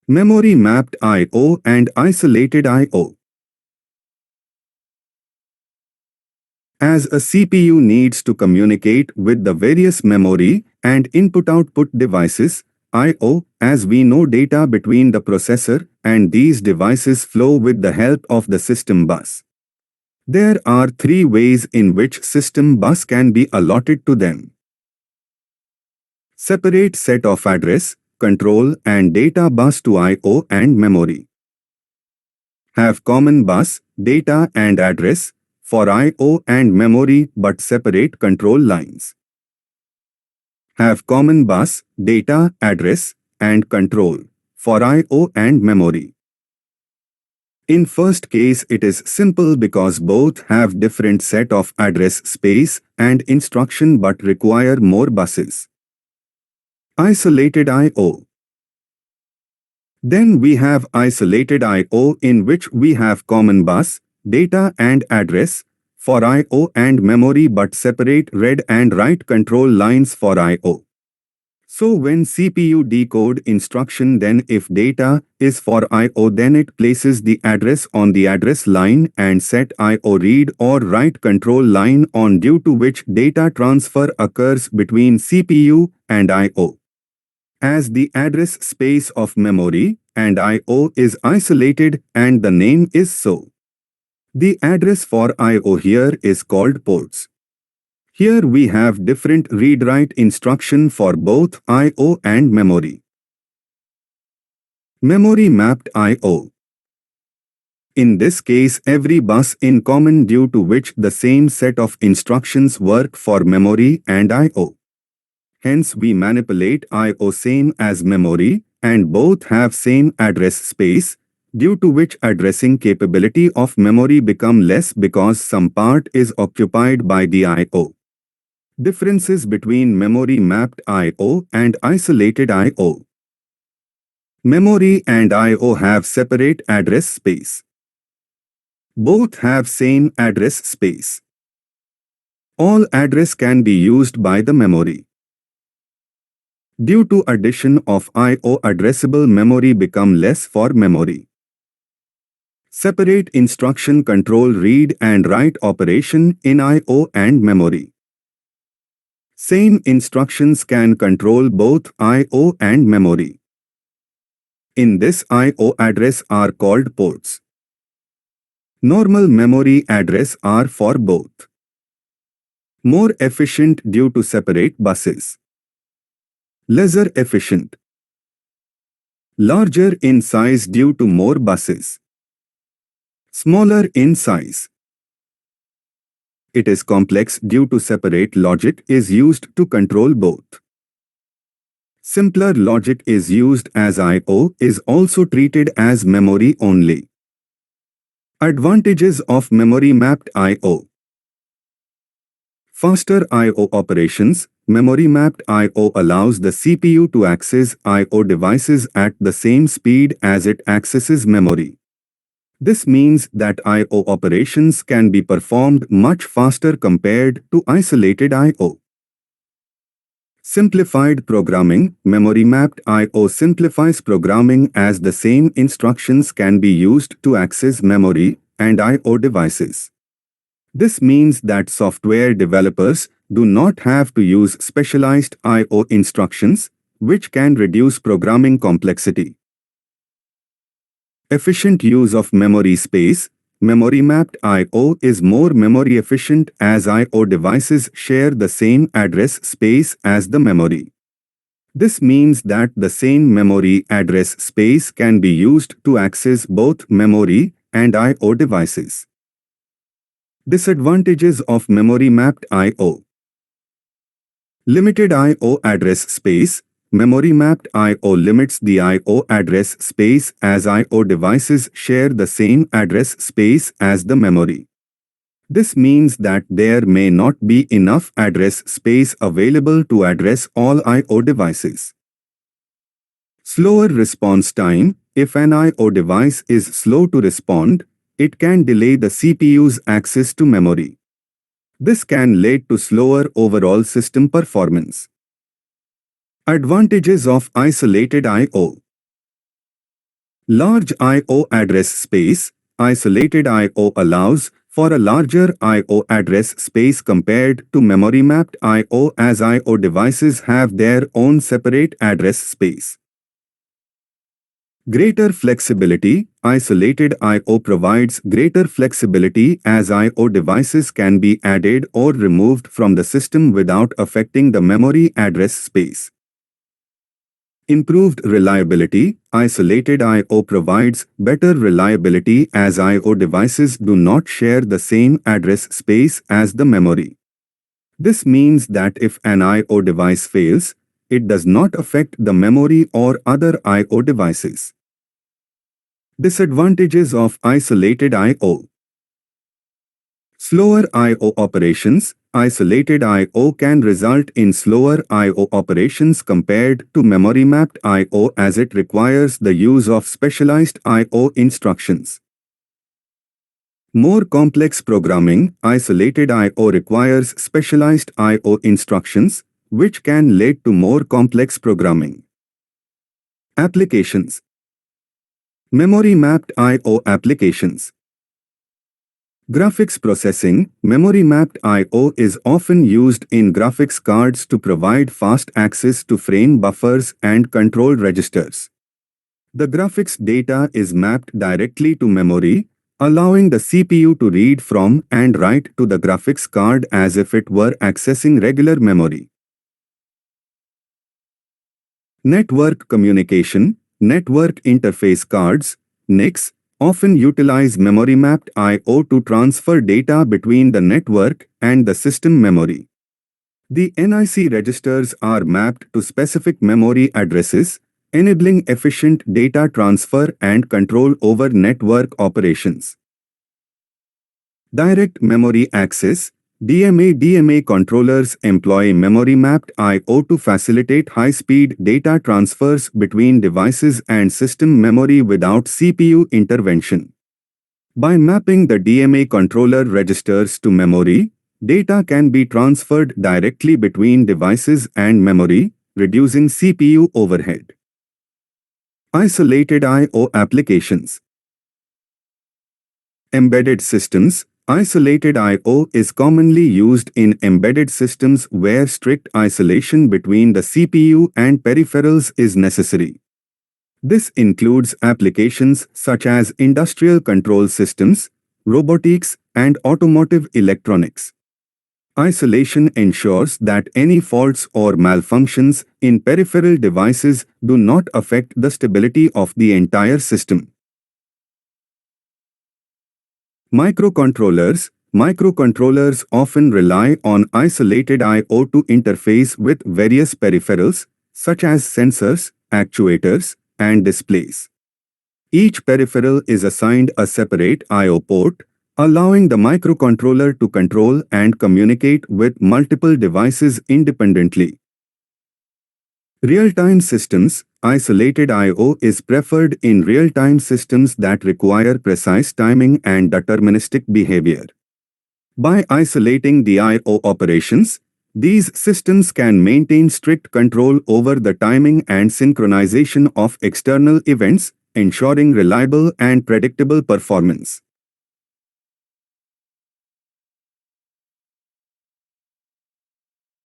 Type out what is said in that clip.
Memory mapped I/O and isolated I/O. As a CPU needs to communicate with the various memory and input-output devices, I/O, as we know, data between the processor and these devices flow with the help of the system bus. There are three ways in which system bus can be allotted to them. Separate set of address, control and data bus to I/O and memory. Have common bus, data and address for I/O and memory but separate control lines. Have common bus, data, address and control for I/O and memory. In first case it is simple because both have different set of address space and instruction but require more buses. Isolated I/O. Then we have isolated I/O in which we have common bus, data and address for I/O and memory but separate read and write control lines for I/O. So when CPU decode instruction, then if data is for I/O, then it places the address on the address line and set I/O read or write control line on, due to which data transfer occurs between CPU and I/O. As the address space of memory and I/O is isolated and the name is so, the address for I/O here is called ports. Here we have different read-write instruction for both I/O and memory. Memory mapped I/O. In this case, every bus in common, due to which the same set of instructions work for memory and I/O. Hence we manipulate I/O same as memory and both have same address space, due to which addressing capability of memory become less because some part is occupied by the I/O. Differences between memory mapped I/O and isolated I/O. Memory and I/O have separate address space. Both have same address space. All address can be used by the memory. Due to addition of I/O, addressable memory become less for memory. Separate instruction control read and write operation in I/O and memory. Same instructions can control both I/O and memory. In this, I/O address are called ports. Normal memory address are for both. More efficient due to separate buses. Lesser efficient. Larger in size due to more buses. Smaller in size. It is complex due to separate logic is used to control both. Simpler logic is used as I/O is also treated as memory only. Advantages of memory mapped I/O. Faster I/O operations. Memory mapped I/O allows the CPU to access I/O devices at the same speed as it accesses memory. This means that I/O operations can be performed much faster compared to isolated I/O. Simplified programming. Memory mapped I/O simplifies programming as the same instructions can be used to access memory and I/O devices. This means that software developers do not have to use specialized I/O instructions, which can reduce programming complexity. Efficient use of memory space. Memory mapped I/O is more memory efficient as I/O devices share the same address space as the memory. This means that the same memory address space can be used to access both memory and I/O devices. Disadvantages of memory mapped I/O. Limited I/O address space. Memory mapped I/O limits the I/O address space as I/O devices share the same address space as the memory. This means that there may not be enough address space available to address all I/O devices. Slower response time. If an I/O device is slow to respond, it can delay the CPU's access to memory. This can lead to slower overall system performance. Advantages of isolated I/O. Large I/O address space. Isolated I/O allows for a larger I/O address space compared to memory-mapped I/O, as I/O devices have their own separate address space. Greater flexibility. Isolated I/O provides greater flexibility, as I/O devices can be added or removed from the system without affecting the memory address space. Improved reliability. Isolated I/O provides better reliability, as I/O devices do not share the same address space as the memory. This means that if an I/O device fails, it does not affect the memory or other I/O devices. Disadvantages of isolated I/O. Slower I/O operations. Isolated I/O can result in slower I/O operations compared to memory-mapped I/O, as it requires the use of specialized I/O instructions. More complex programming. Isolated I/O requires specialized I/O instructions, which can lead to more complex programming. Applications. Memory-mapped I/O applications. Graphics processing. Memory-mapped I/O is often used in graphics cards to provide fast access to frame buffers and control registers. The graphics data is mapped directly to memory, allowing the CPU to read from and write to the graphics card as if it were accessing regular memory. Network communication. Network interface cards, NICs, often utilize memory-mapped I/O to transfer data between the network and the system memory. The NIC registers are mapped to specific memory addresses, enabling efficient data transfer and control over network operations. Direct memory access. DMA controllers employ memory-mapped I/O to facilitate high-speed data transfers between devices and system memory without CPU intervention. By mapping the DMA controller registers to memory, data can be transferred directly between devices and memory, reducing CPU overhead. Isolated I/O applications. Embedded systems. Isolated I/O is commonly used in embedded systems where strict isolation between the CPU and peripherals is necessary. This includes applications such as industrial control systems, robotics, and automotive electronics. Isolation ensures that any faults or malfunctions in peripheral devices do not affect the stability of the entire system. Microcontrollers. Microcontrollers often rely on isolated I/O to interface with various peripherals, such as sensors, actuators, and displays. Each peripheral is assigned a separate I/O port, allowing the microcontroller to control and communicate with multiple devices independently. Real-time systems. Isolated I/O is preferred in real-time systems that require precise timing and deterministic behavior. By isolating the I/O operations, these systems can maintain strict control over the timing and synchronization of external events, ensuring reliable and predictable performance.